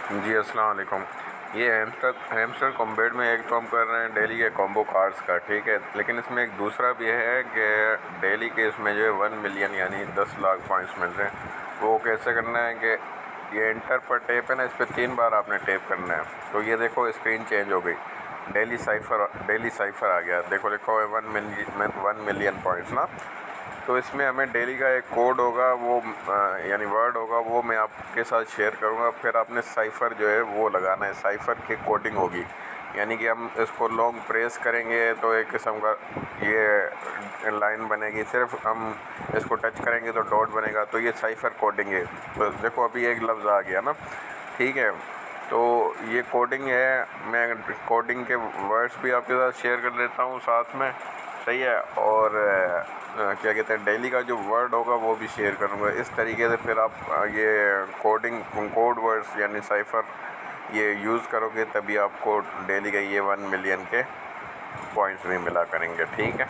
जी अस्सलाम वालेकुम। ये हैमस्टर कॉम्बैट में एक तो हम कर रहे हैं डेली के कॉम्बो कार्ड्स का, ठीक है, लेकिन इसमें एक दूसरा भी है कि डेली के इसमें जो है 1 मिलियन यानी 10 लाख पॉइंट्स मिल रहे हैं। वो कैसे करना है कि ये एंटर पर टैप है ना, इस पर 3 बार आपने टैप करना है। तो ये देखो स्क्रीन चेंज हो गई, डेली साइफर आ गया, देखो लिखा हुआ है 1 मिलियन पॉइंट्स ना। तो इसमें हमें डेली का एक कोड होगा, वो यानी वर्ड होगा, वो मैं आपके साथ शेयर करूँगा। फिर आपने साइफ़र जो है वो लगाना है, साइफ़र की कोडिंग होगी, यानी कि हम इसको लॉन्ग प्रेस करेंगे तो एक किस्म का ये लाइन बनेगी, सिर्फ हम इसको टच करेंगे तो डॉट बनेगा। तो ये साइफ़र कोडिंग है। तो देखो अभी एक लफ्ज़ आ गया ना, ठीक है। तो ये कोडिंग है, मैं कोडिंग के वर्ड्स भी आपके साथ शेयर कर लेता हूँ साथ में, सही है। और क्या कहते हैं, डेली का जो वर्ड होगा वो भी शेयर करूँगा। इस तरीके से फिर आप ये कोड वर्ड्स यानी साइफ़र ये यूज़ करोगे, तभी आपको डेली का ये 1 मिलियन के पॉइंट्स भी मिला करेंगे, ठीक है।